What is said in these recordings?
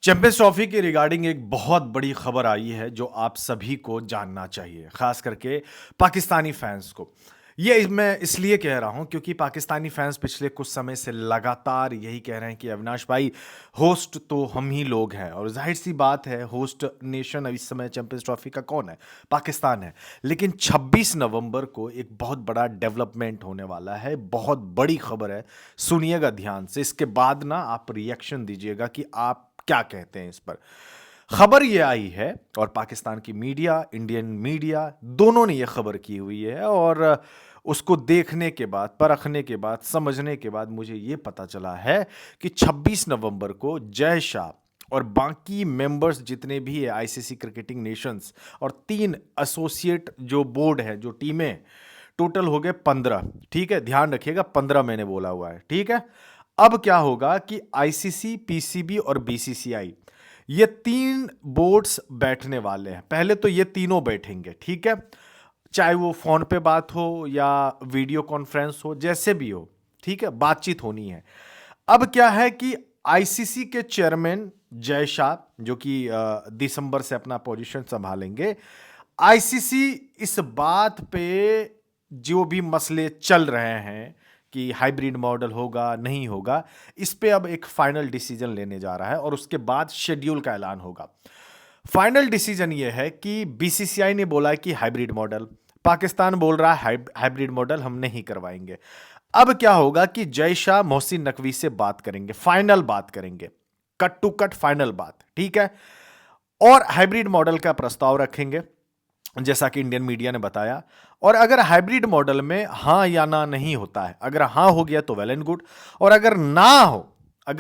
Champions trophy के regarding एक बहुत बड़ी खबर आई है जो आप सभी को जानना चाहिए, खास करके पाकिस्तानी फैंस को। मैं इसलिए कह रहा हूं क्योंकि पाकिस्तानी फैंस पिछले कुछ समय से लगातार यही कह रहे हैं कि अविनाश भाई, होस्ट तो हम ही लोग हैं। और जाहिर सी बात है, होस्ट नेशन इस समय चैंपियंस ट्रॉफी का कौन है? पाकिस्तान है। लेकिन 26 नवंबर को एक बहुत बड़ा डेवलपमेंट होने वाला है, बहुत बड़ी खबर है। सुनिएगा ध्यान से, इसके बाद ना आप रिएक्शन दीजिएगा कि आप क्या कहते हैं इस पर। खबर यह आई है और पाकिस्तान की मीडिया, इंडियन मीडिया, दोनों ने यह खबर की हुई है। और उसको देखने के बाद, परखने के बाद, समझने के बाद मुझे यह पता चला है कि 26 नवंबर को जय शाह और बाकी मेंबर्स जितने भी है आईसीसी क्रिकेटिंग नेशंस और 3 एसोसिएट जो बोर्ड है, जो टीमें, टोटल हो गए 15। ठीक है, ध्यान रखिएगा 15 मैंने बोला हुआ है। ठीक है। अब क्या होगा कि आईसीसी, पीसीबी और बीसीसीआई, ये 3 बोर्ड्स बैठने वाले हैं। पहले तो ये तीनों बैठेंगे। ठीक है, चाहे वो फोन पे बात हो या वीडियो कॉन्फ्रेंस हो, जैसे भी हो। ठीक है, बातचीत होनी है। अब क्या है कि आईसीसी के चेयरमैन जय शाह, जो कि दिसंबर से अपना पोजीशन संभालेंगे, आईसीसी इस बात पे जो भी मसले चल रहे हैं कि हाइब्रिड मॉडल होगा नहीं होगा, इस पे अब एक फाइनल डिसीजन लेने जा रहा है और उसके बाद शेड्यूल का ऐलान होगा। फाइनल डिसीजन यह है कि बीसीसीआई ने बोला है कि हाइब्रिड मॉडल, पाकिस्तान बोल रहा है हाइब्रिड मॉडल हम नहीं करवाएंगे। अब क्या होगा कि जय शाह मोहसिन नकवी से बात करेंगे, फाइनल बात करेंगे, कट टू कट फाइनल बात। ठीक है, और हाइब्रिड मॉडल का प्रस्ताव रखेंगे जैसा कि इंडियन मीडिया ने बताया। और अगर हाइब्रिड मॉडल में हां या ना नहीं होता है, अगर हां हो गया तो वेल एंड गुड, और अगर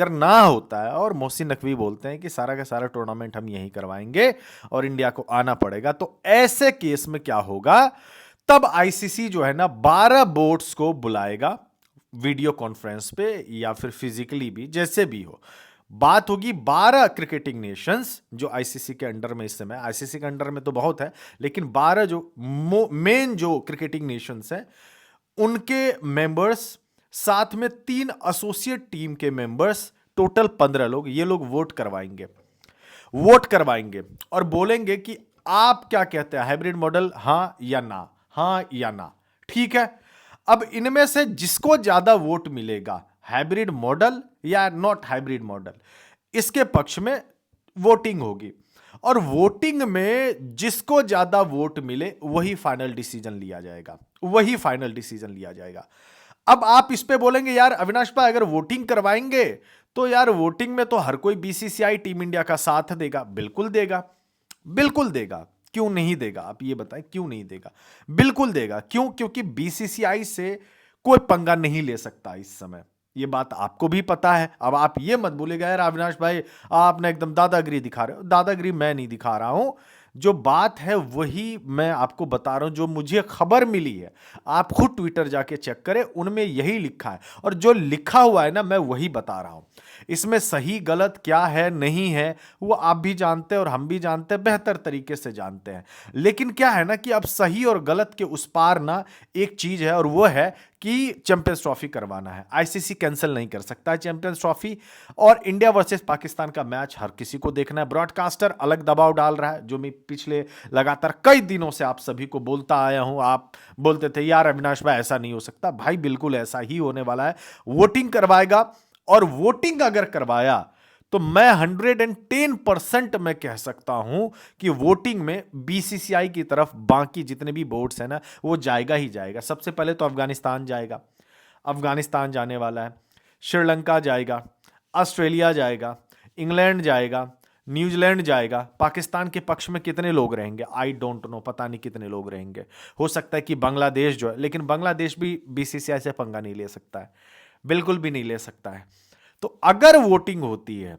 ना होता है और मोहसिन नकवी बोलते हैं कि सारा का सारा टूर्नामेंट हम यहीं करवाएंगे और इंडिया को आना पड़ेगा, तो ऐसे केस में क्या होगा? तब आईसीसी जो है ना 12 बोर्ड्स को बुलाएगा, वीडियो कॉन्फ्रेंस पे या फिर फिजिकली भी, जैसे भी हो। बात होगी 12 क्रिकेटिंग नेशंस जो आईसीसी के अंडर में, इस समय आईसीसी के अंडर में तो बहुत है, लेकिन 12 जो मेन जो क्रिकेटिंग नेशंस हैं उनके मेंबर्स, साथ में 3 एसोसिएट टीम के मेंबर्स, टोटल 15 लोग, ये लोग वोट करवाएंगे और बोलेंगे कि आप क्या कहते हैं, हाइब्रिड मॉडल हां या ना, हां या ना। ठीक है। अब इनमें से जिसको ज्यादा वोट मिलेगा, हाइब्रिड मॉडल या नॉट हाइब्रिड मॉडल, इसके पक्ष में वोटिंग होगी। और वोटिंग में जिसको ज्यादा वोट मिले वही फाइनल डिसीजन लिया जाएगा। अब आप इस पे बोलेंगे यार अविनाश भाई, अगर वोटिंग करवाएंगे तो यार वोटिंग में तो हर कोई बीसीसीआई टीम इंडिया का साथ देगा। बिल्कुल देगा, बिल्कुल देगा। क्यों नहीं देगा? आप ये बताएं, क्यों नहीं देगा? बिल्कुल देगा। क्यों? क्योंकि बीसीसीआई से कोई पंगा नहीं ले सकता इस समय। ये बात आपको भी पता है। अब आप ये मत बोलेगा यार अविनाश भाई, आपने एकदम दादागिरी दिखा रहे हो। दादागिरी मैं नहीं दिखा रहा हूं, जो बात है वही मैं आपको बता रहा हूं, जो मुझे खबर मिली है। आप खुद ट्विटर जाके चेक करें, उनमें यही लिखा है, और जो लिखा हुआ है ना मैं वही बता रहा हूं। इसमें सही गलत क्या है नहीं है वो आप भी जानते हैं और हम भी जानते हैं, बेहतर तरीके से जानते हैं। लेकिन क्या है ना कि अब सही और गलत के उस पार ना एक चीज है, और वो है कि चैंपियंस ट्रॉफी करवाना है। आईसीसी कैंसिल नहीं कर सकता है चैंपियंस ट्रॉफी। और इंडिया वर्सेस पाकिस्तान का मैच हर किसी को देखना है। ब्रॉडकास्टर अलग दबाव डाल रहा है, जो मैं पिछले लगातार कई दिनों से आप सभी को बोलता आया हूं। आप बोलते थे यार अविनाश भाई ऐसा नहीं हो सकता, भाई बिल्कुल ऐसा ही होने वाला है। वोटिंग करवाएगा, और वोटिंग अगर करवाया तो मैं 110% मैं कह सकता हूं कि वोटिंग में बीसीसीआई की तरफ बाकी जितने भी बोर्ड्स हैं ना, वो जाएगा ही जाएगा। सबसे पहले तो अफगानिस्तान जाएगा, अफगानिस्तान जाने वाला है, श्रीलंका जाएगा, ऑस्ट्रेलिया जाएगा, इंग्लैंड जाएगा, न्यूजीलैंड जाएगा। पाकिस्तान के पक्ष में कितने लोग रहेंगे आई डोंट नो, पता नहीं कितने लोग रहेंगे। हो सकता है कि बांग्लादेश जो है, लेकिन बांग्लादेश भी बीसीसीआई से पंगा नहीं ले सकता है, बिल्कुल भी नहीं ले सकता है। तो अगर वोटिंग होती है,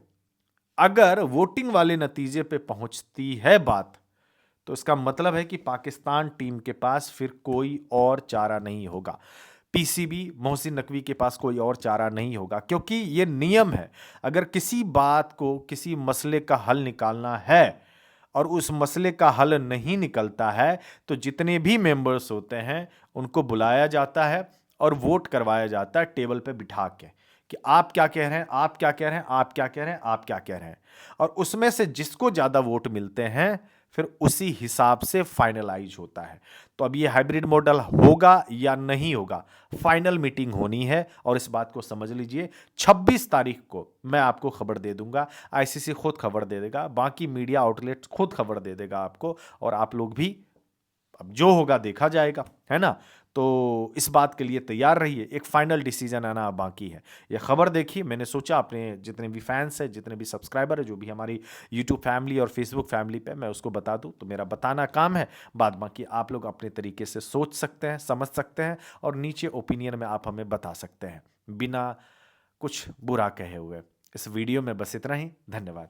अगर वोटिंग वाले नतीजे पे पहुंचती है बात, तो इसका मतलब है कि पाकिस्तान टीम के पास फिर कोई और चारा नहीं होगा। पीसीबी, मोहसिन नकवी के पास कोई और चारा नहीं होगा, क्योंकि यह नियम है। अगर किसी बात को, किसी मसले का हल निकालना है और उस मसले का हल नहीं निकलता है, तो जितने भी मेंबर्स होते हैं उनको बुलाया जाता है और वोट करवाया जाता है टेबल पे बिठा के कि आप क्या कह रहे हैं, आप क्या कह रहे हैं, आप क्या कह रहे हैं, आप क्या कह रहे हैं, और उसमें से जिसको ज्यादा वोट मिलते हैं फिर उसी हिसाब से फाइनलाइज होता है। तो अब ये हाइब्रिड मॉडल होगा या नहीं होगा, फाइनल मीटिंग होनी है और इस बात को समझ लीजिए 26 तारीख को मैं आपको खबर दे दूंगा। आईसीसी खुद खबर दे देगा, बाकी मीडिया आउटलेट्स खुद खबर दे देगा आपको, और आप लोग भी अब जो होगा देखा जाएगा, है ना। तो इस बात के लिए तैयार रहिए, एक फाइनल डिसीजन आना बाकी है। ये खबर देखिए, मैंने सोचा अपने जितने भी फैंस हैं, जितने भी सब्सक्राइबर है, जो भी हमारी यूट्यूब फैमिली और फेसबुक फैमिली पे, मैं उसको बता दूं, तो मेरा बताना काम है। बाद बाकी आप लोग अपने तरीके से सोच सकते हैं, समझ सकते हैं, और नीचे ओपिनियन में आप हमें बता सकते हैं बिना कुछ बुरा कहे हुए। इस वीडियो में बस इतना ही, धन्यवाद।